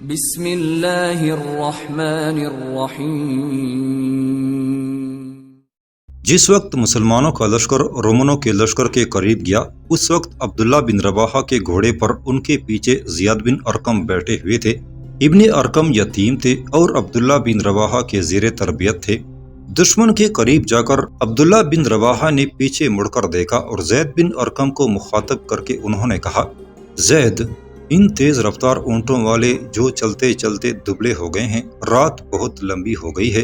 بسم اللہ الرحمن الرحیم۔ جس وقت مسلمانوں کا لشکر رومنوں کے لشکر کے قریب گیا، اس وقت عبداللہ بن رواحہ کے گھوڑے پر ان کے پیچھے زیاد بن ارقم بیٹھے ہوئے تھے۔ ابن ارقم یتیم تھے اور عبداللہ بن رواحہ کے زیر تربیت تھے۔ دشمن کے قریب جا کر عبداللہ بن رواحہ نے پیچھے مڑ کر دیکھا اور زید بن ارقم کو مخاطب کر کے انہوں نے کہا، زید، ان تیز رفتار اونٹوں والے جو چلتے چلتے دبلے ہو گئے ہیں، رات بہت لمبی ہو گئی ہے،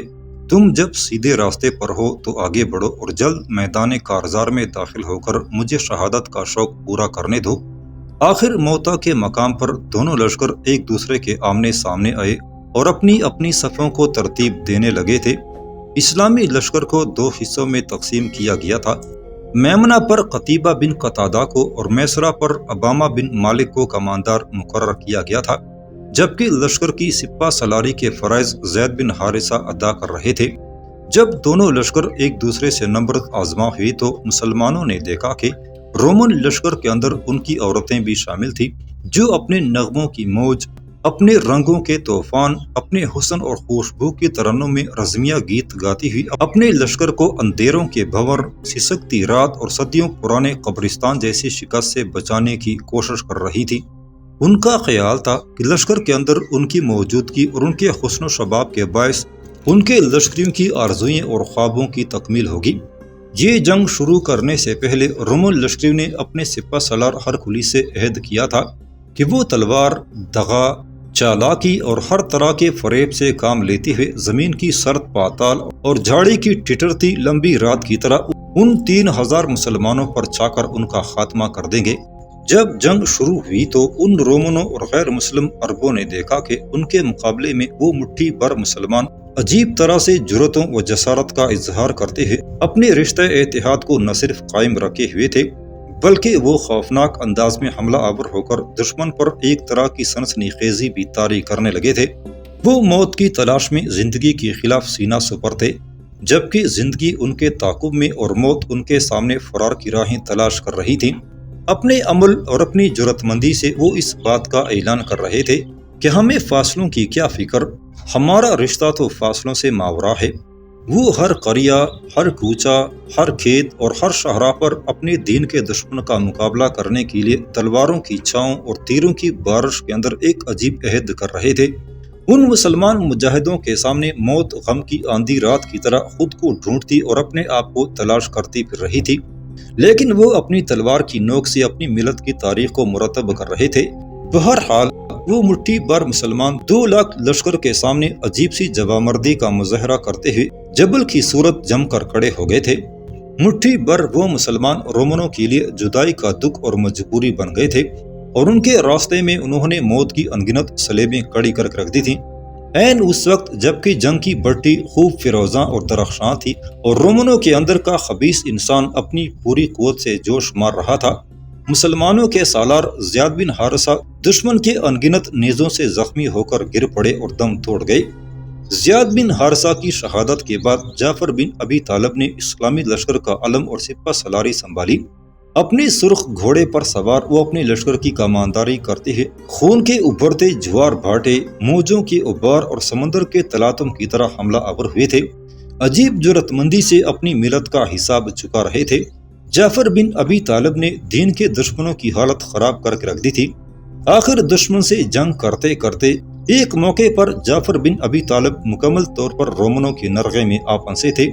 تم جب سیدھے راستے پر ہو تو آگے بڑھو اور جلد میدان کارزار میں داخل ہو کر مجھے شہادت کا شوق پورا کرنے دو۔ آخر موتا کے مقام پر دونوں لشکر ایک دوسرے کے آمنے سامنے آئے اور اپنی اپنی صفوں کو ترتیب دینے لگے تھے۔ اسلامی لشکر کو دو حصوں میں تقسیم کیا گیا تھا۔ میمنہ پر قتیبہ بن قتادہ کو اور میسرہ پر ابامہ بن مالک کو کماندار مقرر کیا گیا تھا، جبکہ لشکر کی سپہ سالاری کے فرائض زید بن حارثہ ادا کر رہے تھے۔ جب دونوں لشکر ایک دوسرے سے نبرد آزما ہوئی تو مسلمانوں نے دیکھا کہ رومن لشکر کے اندر ان کی عورتیں بھی شامل تھیں، جو اپنے نغموں کی موج، اپنے رنگوں کے طوفان، اپنے حسن اور خوشبو کی ترنم میں رزمیہ گیت گاتی ہوئی اپنے لشکر کو اندھیروں کے بھنور، سسکتی رات اور صدیوں پرانے قبرستان جیسی شکست سے بچانے کی کوشش کر رہی تھی۔ ان کا خیال تھا کہ لشکر کے اندر ان کی موجودگی اور ان کے حسن و شباب کے باعث ان کے لشکریوں کی آرزوئیں اور خوابوں کی تکمیل ہوگی۔ یہ جنگ شروع کرنے سے پہلے رومن لشکریوں نے اپنے سپہ سالار ہرکلیس سے عہد کیا تھا کہ وہ تلوار، دغا، چالاکی اور ہر طرح کے فریب سے کام لیتے ہوئے زمین کی سرد پاتال اور جھاڑی کی ٹھٹرتی لمبی رات کی طرح ان 3000 مسلمانوں پر چھا کر ان کا خاتمہ کر دیں گے۔ جب جنگ شروع ہوئی تو ان رومنوں اور غیر مسلم عربوں نے دیکھا کہ ان کے مقابلے میں وہ مٹھی بھر مسلمان عجیب طرح سے جرأتوں و جسارت کا اظہار کرتے ہوئے اپنے رشتہ اتحاد کو نہ صرف قائم رکھے ہوئے تھے، بلکہ وہ خوفناک انداز میں حملہ آور ہو کر دشمن پر ایک طرح کی سنسنی خیزی بھی طاری کرنے لگے تھے۔ وہ موت کی تلاش میں زندگی کے خلاف سینہ سپر تھے، جبکہ زندگی ان کے تعاقب میں اور موت ان کے سامنے فرار کی راہیں تلاش کر رہی تھی۔ اپنے عمل اور اپنی جرأت مندی سے وہ اس بات کا اعلان کر رہے تھے کہ ہمیں فاصلوں کی کیا فکر، ہمارا رشتہ تو فاصلوں سے ماورا ہے۔ وہ ہر قریہ، ہر کوچہ، ہر کھیت اور ہر شاہراہ پر اپنے دین کے دشمن کا مقابلہ کرنے کے لیے تلواروں کی چھاؤں اور تیروں کی بارش کے اندر ایک عجیب عہد کر رہے تھے۔ ان مسلمان مجاہدوں کے سامنے موت غم کی آندھی رات کی طرح خود کو ڈھونڈتی اور اپنے آپ کو تلاش کرتی پھر رہی تھی، لیکن وہ اپنی تلوار کی نوک سے اپنی ملت کی تاریخ کو مرتب کر رہے تھے۔ بہرحال وہ مٹھی بھر مسلمان 2 لاکھ لشکر کے سامنے عجیب سی جوامردی کا مظاہرہ کرتے ہوئے جبل کی صورت جم کر کھڑے ہو گئے تھے۔ مٹھی بھر وہ مسلمان رومنوں کے لیے جدائی کا دکھ اور مجبوری بن گئے تھے، اور ان کے راستے میں انہوں نے موت کی انگنت صلیبیں کڑی کر رکھ دی تھیں۔ عین اس وقت جبکہ جنگ کی بٹی خوب فیروزاں اور درخشاں تھی اور رومنوں کے اندر کا خبیث انسان اپنی پوری قوت سے جوش مار رہا تھا، مسلمانوں کے سالار زیاد بن حارثہ دشمن کے انگنت نیزوں سے زخمی ہو کر گر پڑے اور دم توڑ گئے۔ زیاد بن حارثہ کی شہادت کے بعد جعفر بن ابی طالب نے اسلامی لشکر کا علم اور سپہ سالاری سنبھالی۔ اپنے سرخ گھوڑے پر سوار وہ اپنے لشکر کی کمانداری کرتے ہوئے خون کے ابھرتے جوار بھاٹے، موجوں کے ابار اور سمندر کے تلاطم کی طرح حملہ آور ہوئے تھے۔ عجیب جرأت مندی سے اپنی ملت کا حساب چکا رہے تھے۔ جعفر بن ابی طالب نے دین کے دشمنوں کی حالت خراب کر کے رکھ دی تھی۔ آخر دشمن سے جنگ کرتے کرتے ایک موقع پر جعفر بن ابی طالب مکمل طور پر رومنوں کے نرغے میں آ پھنسے تھے۔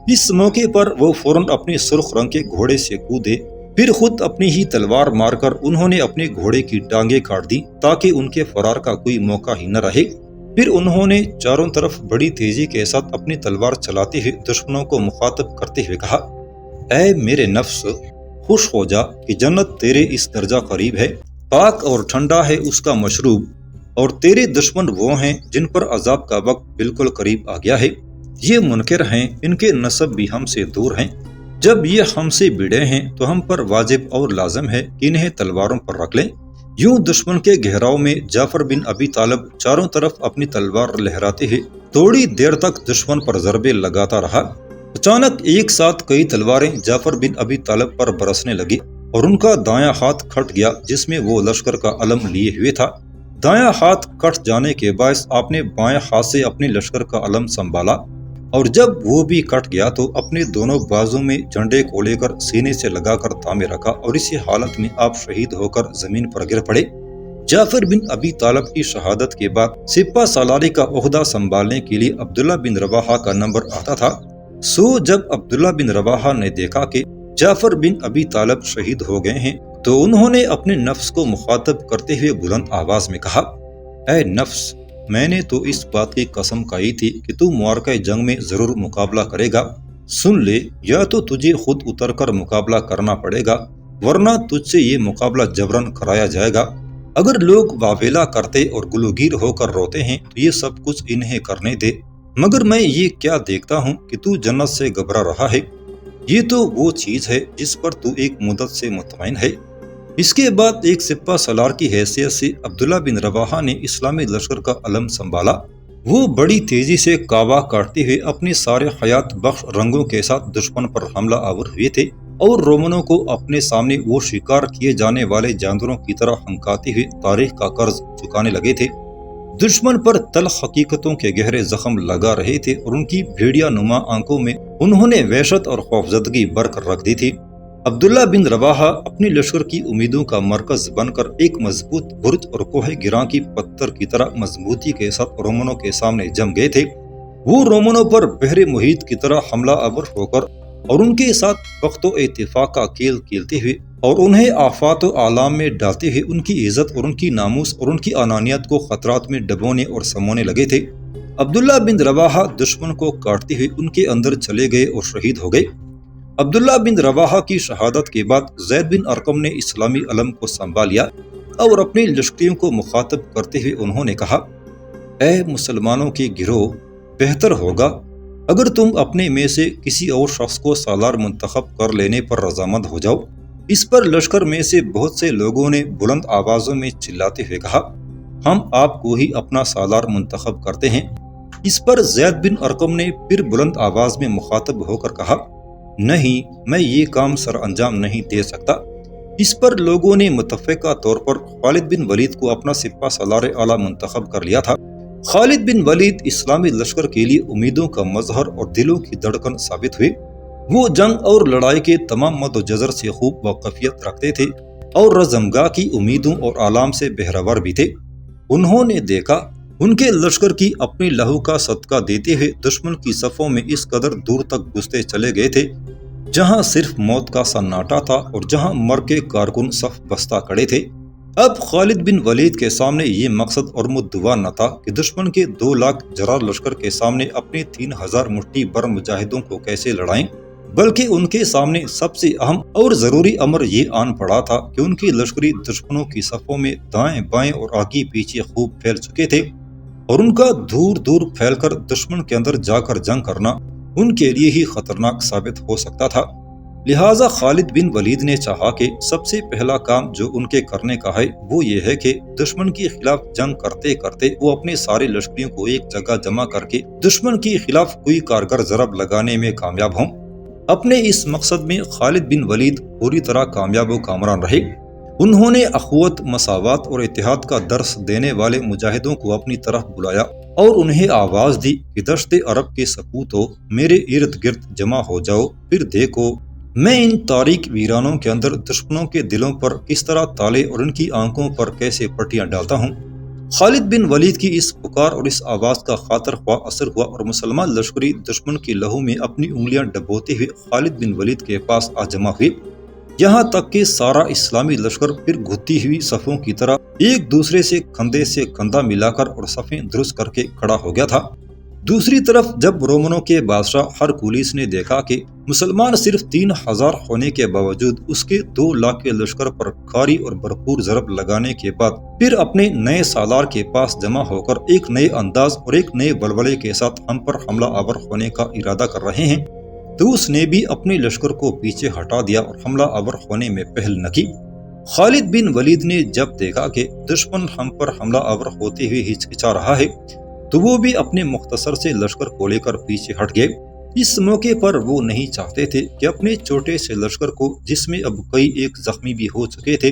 اس موقع پر وہ فوراً اپنے سرخ رنگ کے گھوڑے سے کودے، پھر خود اپنی ہی تلوار مار کر انہوں نے اپنے گھوڑے کی ٹانگیں کاٹ دی تاکہ ان کے فرار کا کوئی موقع ہی نہ رہے۔ پھر انہوں نے چاروں طرف بڑی تیزی کے ساتھ اپنی تلوار چلاتے ہوئے دشمنوں کو مخاطب کرتے ہوئے کہا، اے میرے نفس، خوش ہو جا کہ جنت تیرے اس درجہ قریب ہے، پاک اور ٹھنڈا ہے اس کا مشروب، اور تیرے دشمن وہ ہیں جن پر عذاب کا وقت بالکل قریب آ گیا ہے۔ یہ منکر ہیں، ان کے نسب بھی ہم سے دور ہیں۔ جب یہ ہم سے بڑے ہیں تو ہم پر واجب اور لازم ہے کہ انہیں تلواروں پر رکھ لیں۔ یوں دشمن کے گہراؤ میں جعفر بن ابی طالب چاروں طرف اپنی تلوار لہراتے ہوئے تھوڑی دیر تک دشمن پر ضربے لگاتا رہا۔ اچانک ایک ساتھ کئی تلواریں جعفر بن ابی طالب پر برسنے لگی اور ان کا دایاں ہاتھ کھٹ گیا جس میں وہ لشکر کا علم لیے ہوئے تھا۔ دایاں ہاتھ کٹ جانے کے باعث آپ نے بائیں ہاتھ سے اپنے لشکر کا علم سنبھالا، اور جب وہ بھی کٹ گیا تو اپنے دونوں بازو میں جھنڈے کو لے کر سینے سے لگا کر تھامے رکھا، اور اسی حالت میں آپ شہید ہو کر زمین پر گر پڑے۔ جعفر بن ابی طالب کی شہادت کے بعد سپہ سالاری کا عہدہ سنبھالنے کے لیے عبداللہ بن رواحہ کا نمبر آتا تھا۔ جب عبداللہ بن رواحہ نے دیکھا کہ جعفر بن ابی طالب شہید ہو گئے ہیں تو انہوں نے اپنے نفس کو مخاطب کرتے ہوئے بلند آواز میں کہا، اے نفس، میں نے تو اس بات کی قسم کھائی تھی کہ تو معرکہ جنگ میں ضرور مقابلہ کرے گا۔ سن لے، یا تو تجھے خود اتر کر مقابلہ کرنا پڑے گا، ورنہ تجھ سے یہ مقابلہ جبرن کرایا جائے گا۔ اگر لوگ واویلا کرتے اور گلوگیر ہو کر روتے ہیں تو یہ سب کچھ انہیں کرنے دے، مگر میں یہ کیا دیکھتا ہوں کہ تو جنت سے گھبرا رہا ہے۔ یہ تو وہ چیز ہے جس پر تو ایک مدت سے مطمئن ہے۔ اس کے بعد ایک سپہ سالار کی حیثیت سے عبداللہ بن رواحہ نے اسلامی لشکر کا علم سنبھالا۔ وہ بڑی تیزی سے کعبہ کاٹتے ہوئے اپنے سارے حیات بخش رنگوں کے ساتھ دشمن پر حملہ آور ہوئے تھے، اور رومنوں کو اپنے سامنے وہ شکار کیے جانے والے جانوروں کی طرح ہنکاتے ہوئے تاریخ کا قرض چکانے لگے تھے۔ دشمن پر تلخ حقیقتوں کے گہرے زخم لگا رہے تھے، اور ان کی بھیڑیا نما آنکھوں میں انہوں نے وحشت اور خوفزدگی برق رکھ دی تھی۔ عبداللہ بن رواحہ اپنی لشکر کی امیدوں کا مرکز بن کر ایک مضبوط برج اور کوہ گراں کی پتھر کی طرح مضبوطی کے ساتھ رومنوں کے سامنے جم گئے تھے۔ وہ رومنوں پر بحر محیط کی طرح حملہ آور ہو کر اور ان کے ساتھ وقت و اتفاق کا کھیل کھیلتے ہوئے اور انہیں آفات و آلام میں ڈالتے ہوئے ان کی عزت اور ان کی ناموس اور ان کی انانیت کو خطرات میں ڈبونے اور سمونے لگے تھے۔ عبداللہ بن رواحہ دشمن کو کاٹتے ہوئے ان کے اندر چلے گئے اور شہید ہو گئے۔ عبداللہ بن رواحہ کی شہادت کے بعد زید بن ارقم نے اسلامی علم کو سنبھال لیا، اور اپنی لشکریوں کو مخاطب کرتے ہوئے انہوں نے کہا، اے مسلمانوں کے گروہ، بہتر ہوگا اگر تم اپنے میں سے کسی اور شخص کو سالار منتخب کر لینے پر رضامند ہو جاؤ۔ اس پر لشکر میں سے بہت سے لوگوں نے بلند آوازوں میں چلاتے ہوئے کہا، ہم آپ کو ہی اپنا سالار منتخب کرتے ہیں۔ اس پر زید بن ارقم نے پھر بلند آواز میں مخاطب ہو کر کہا، نہیں، میں یہ کام سر انجام نہیں دے سکتا۔ اس پر لوگوں نے متفقہ طور پر خالد بن ولید کو اپنا سپہ سالار اعلیٰ منتخب کر لیا تھا۔ خالد بن ولید اسلامی لشکر کے لیے امیدوں کا مظہر اور دلوں کی دھڑکن ثابت ہوئے۔ وہ جنگ اور لڑائی کے تمام مد و جزر سے خوب واقفیت رکھتے تھے، اور رزمگاہ کی امیدوں اور آلام سے بہرور بھی تھے۔ انہوں نے دیکھا ان کے لشکر کی اپنی لہو کا صدقہ دیتے ہوئے دشمن کی صفوں میں اس قدر دور تک گھستے چلے گئے تھے، جہاں صرف موت کا سناٹا تھا اور جہاں مر کے کارکن صف بستہ کھڑے تھے۔ اب خالد بن ولید کے سامنے یہ مقصد اور مدعا نہ تھا کہ دشمن کے 2 لاکھ جرار لشکر کے سامنے اپنے 3000 مٹھی بر مجاہدوں کو کیسے لڑائیں، بلکہ ان کے سامنے سب سے اہم اور ضروری امر یہ آن پڑا تھا کہ ان کی لشکری دشمنوں کی صفوں میں دائیں بائیں اور آگے پیچھے خوب پھیل چکے تھے، اور ان کا دور دور پھیل کر دشمن کے اندر جا کر جنگ کرنا ان کے لیے ہی خطرناک ثابت ہو سکتا تھا۔ لہٰذا خالد بن ولید نے چاہا کہ سب سے پہلا کام جو ان کے کرنے کا ہے وہ یہ ہے کہ دشمن کے خلاف جنگ کرتے کرتے وہ اپنے سارے لشکریوں کو ایک جگہ جمع کر کے دشمن کے خلاف کوئی کارگر ضرب لگانے میں کامیاب ہوں۔ اپنے اس مقصد میں خالد بن ولید پوری طرح کامیاب و کامران رہے۔ انہوں نے اخوت، مساوات اور اتحاد کا درس دینے والے مجاہدوں کو اپنی طرف بلایا اور انہیں آواز دی کہ دشت عرب کے سپوتوں، میرے ارد گرد جمع ہو جاؤ، پھر دیکھو میں ان تاریک ویرانوں کے اندر دشمنوں کے دلوں پر کس طرح تالے اور ان کی آنکھوں پر کیسے پٹیاں ڈالتا ہوں۔ خالد بن ولید کی اس پکار اور اس آواز کا خاطر خواہ اثر ہوا، اور مسلمان لشکری دشمن کی لہو میں اپنی انگلیاں ڈبوتے ہوئے خالد بن ولید کے پاس آ جمع ہوئے، یہاں تک کہ سارا اسلامی لشکر پھر گھتی ہوئی صفوں کی طرح ایک دوسرے سے کندھے سے کندھا ملا کر اور صفیں درست کر کے کھڑا ہو گیا تھا۔ دوسری طرف جب رومنوں کے بادشاہ ہرکولیس نے دیکھا کہ مسلمان صرف 3000 ہونے کے باوجود اس کے 2 لاکھ کے لشکر پر کھاری اور بھرپور ضرب لگانے کے بعد پھر اپنے نئے سالار کے پاس جمع ہو کر ایک نئے انداز اور ایک نئے ولولے کے ساتھ ہم پر حملہ آور ہونے کا ارادہ کر رہے ہیں، تو اس نے بھی اپنے لشکر کو پیچھے ہٹا دیا اور حملہ آور ہونے میں پہل نہ کی۔ خالد بن ولید نے جب دیکھا کہ دشمن ہم پر حملہ آور ہوتے ہوئے ہچکچا رہا ہے تو وہ بھی اپنے مختصر سے لشکر کو لے کر پیچھے ہٹ گئے۔ اس موقع پر وہ نہیں چاہتے تھے کہ اپنے چھوٹے سے لشکر کو، جس میں اب کئی ایک زخمی بھی ہو چکے تھے،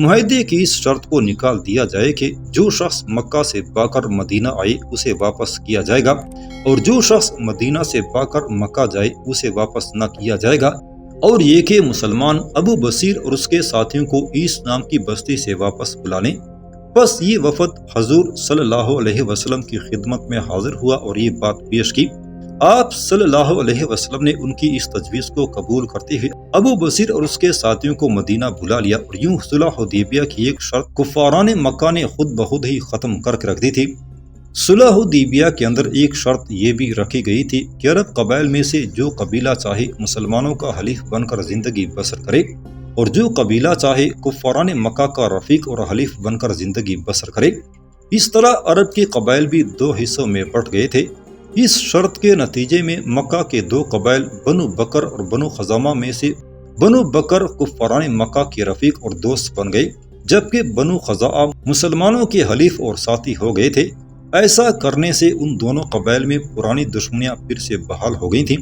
معاہدے کی اس شرط کو نکال دیا جائے کہ جو شخص مکہ سے باکر مدینہ آئے اسے واپس کیا جائے گا، اور جو شخص مدینہ سے باکر مکہ جائے اسے واپس نہ کیا جائے گا، اور یہ کہ مسلمان ابو بصیر اور اس کے ساتھیوں کو عیس نام کی بستی سے واپس بلا لیں۔ بس یہ وفد حضور صلی اللہ علیہ وسلم کی خدمت میں حاضر ہوا اور یہ بات پیش کی۔ آپ صلی اللہ علیہ وسلم نے ان کی اس تجویز کو قبول کرتے ہوئے ابو بصیر اور اس کے ساتھیوں کو مدینہ بلا لیا، اور یوں صلح حدیبیہ کی ایک شرط کفاران مکہ نے خود بخود ہی ختم کر کے رکھ دی تھی۔ صلح حدیبیہ کے اندر ایک شرط یہ بھی رکھی گئی تھی کہ عرب قبائل میں سے جو قبیلہ چاہے مسلمانوں کا حلیف بن کر زندگی بسر کرے، اور جو قبیلہ چاہے کفاران مکہ کا رفیق اور حلیف بن کر زندگی بسر کرے۔ اس طرح عرب کے قبائل بھی دو حصوں میں بٹ گئے تھے۔ اس شرط کے نتیجے میں مکہ کے دو قبائل بنو بکر اور بنو خزامہ میں سے بنو بکر کفاران مکہ کے رفیق اور دوست بن گئے، جبکہ بنو خزاعہ مسلمانوں کے حلیف اور ساتھی ہو گئے تھے۔ ایسا کرنے سے ان دونوں قبائل میں پرانی دشمنیاں پھر سے بحال ہو گئی تھیں۔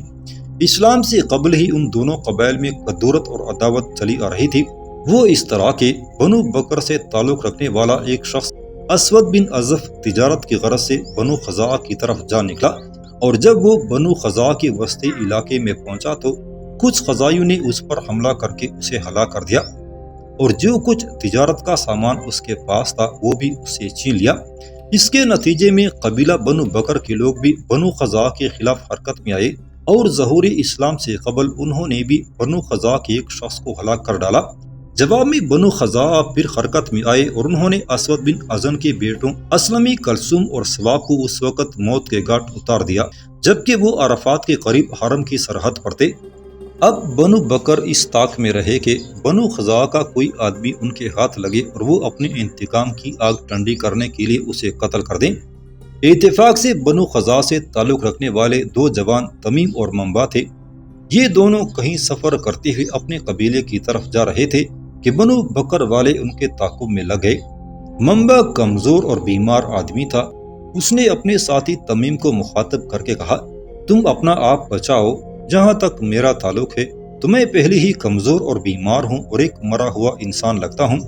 اسلام سے قبل ہی ان دونوں قبائل میں کدورت اور عداوت چلی آ رہی تھی۔ وہ اس طرح کہ بنو بکر سے تعلق رکھنے والا ایک شخص اسود بن عزف تجارت کی غرض سے بنو خزاعہ کی طرف جا نکلا، اور جب وہ بنو خزاعہ کے وسطی علاقے میں پہنچا تو کچھ خزاعیوں نے اس پر حملہ کر کے اسے ہلاک کر دیا، اور جو کچھ تجارت کا سامان اس کے پاس تھا وہ بھی اسے چھین لیا۔ اس کے نتیجے میں قبیلہ بنو بکر کے لوگ بھی بنو خزاعہ کے خلاف حرکت میں آئے، اور ظہور اسلام سے قبل انہوں نے بھی بنو خزاعہ کے ایک شخص کو ہلاک کر ڈالا۔ جواب میں بنو خزاعہ پھر حرکت میں آئے، اور انہوں نے اسود بن ازن کے بیٹوں اسلمی کلثوم اور سواب کو اس وقت موت کے گھاٹ اتار دیا جبکہ وہ عرفات کے قریب حرم کی سرحد پر تھے۔ اب بنو بکر اس طاق میں رہے کہ بنو خزاعہ کا کوئی آدمی ان کے ہاتھ لگے اور وہ اپنے انتقام کی آگ ٹھنڈی کرنے کے لیے اسے قتل کر دیں۔ اتفاق سے بنو خزاعہ سے تعلق رکھنے والے دو جوان تمیم اور منبع تھے۔ یہ دونوں کہیں سفر کرتے ہوئے اپنے قبیلے کی طرف جا رہے تھے کہ بنو بکر والے ان کے تعاقب میں لگ گئے۔ منبع کمزور اور بیمار آدمی تھا۔ اس نے اپنے ساتھی تمیم کو مخاطب کر کے کہا، تم اپنا آپ بچاؤ، جہاں تک میرا تعلق ہے تو میں پہلے ہی کمزور اور بیمار ہوں اور ایک مرا ہوا انسان لگتا ہوں۔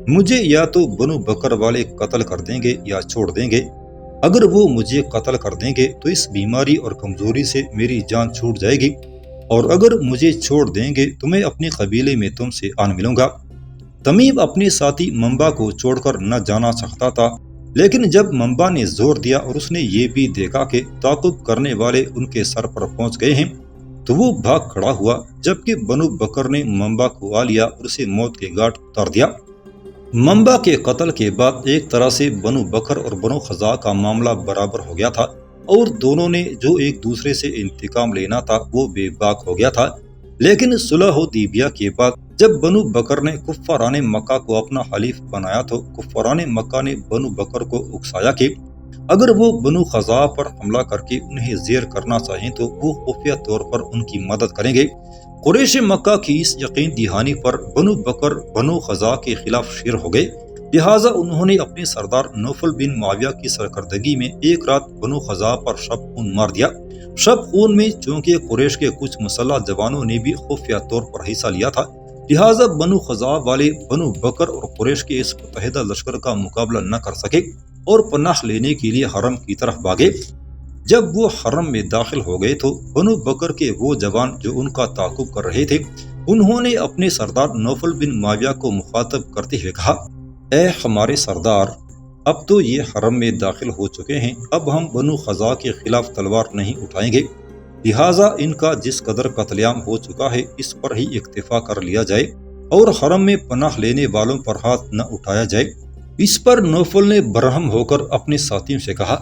مجھے یا تو بنو بکر والے قتل کر دیں گے یا چھوڑ دیں گے۔ اگر وہ مجھے قتل کر دیں گے تو اس بیماری اور کمزوری سے میری جان چھوٹ جائے گی، اور اگر مجھے چھوڑ دیں گے تو میں اپنے قبیلے میں تم سے آن ملوں گا۔ تمیم اپنے ساتھی منبع کو چھوڑ کر نہ جانا چاہتا تھا، لیکن جب منبع نے زور دیا اور اس نے یہ بھی دیکھا کہ تعاقب کرنے والے ان کے سر پر پہنچ گئے ہیں تو وہ بھاگ کھڑا ہوا، جبکہ بنو بکر نے منبع کو آ لیا اور اسے موت کے گھاٹ اتار دیا۔ منبع کے قتل کے بعد ایک طرح سے بنو بکر اور بنو خزاعہ کا معاملہ برابر ہو گیا تھا، اور دونوں نے جو ایک دوسرے سے انتقام لینا تھا وہ بے باک ہو گیا تھا۔ لیکن صلح حدیبیہ کے بعد جب بنو بکر نے کفاران مکہ کو اپنا حلیف بنایا تو کفاران مکہ نے بنو بکر کو اکسایا کہ اگر وہ بنو خزاعہ پر حملہ کر کے انہیں زیر کرنا چاہیں تو وہ خفیہ طور پر ان کی مدد کریں گے۔ قریش مکہ کی اس یقین دہانی پر بنو بکر بنو خزاعہ کے خلاف شیر ہو گئے، لہٰذا انہوں نے اپنے سردار نوفل بن معاویہ کی سرکردگی میں ایک رات بنو خزاعہ پر شب خون مار دیا۔ شب خون میں چونکہ قریش کے کچھ مسلح جوانوں نے بھی خفیہ طور پر حصہ لیا تھا، لہٰذا بنو خزاعہ والے بنو بکر اور قریش کے اس متحدہ لشکر کا مقابلہ نہ کر سکے اور پناہ لینے کے لیے حرم کی طرف بھاگے۔ جب وہ حرم میں داخل ہو گئے تو بنو بکر کے وہ جوان جو ان کا تعاقب کر رہے تھے انہوں نے اپنے سردار نوفل بن معاویہ کو مخاطب کرتے ہوئے کہا، اے ہمارے سردار، اب تو یہ حرم میں داخل ہو چکے ہیں، اب ہم بنو خزاعہ کے خلاف تلوار نہیں اٹھائیں گے، لہٰذا ان کا جس قدر قتل عام ہو چکا ہے اس پر ہی اکتفا کر لیا جائے اور حرم میں پناہ لینے والوں پر ہاتھ نہ اٹھایا جائے۔ اس پر نوفل نے برہم ہو کر اپنے ساتھیوں سے کہا،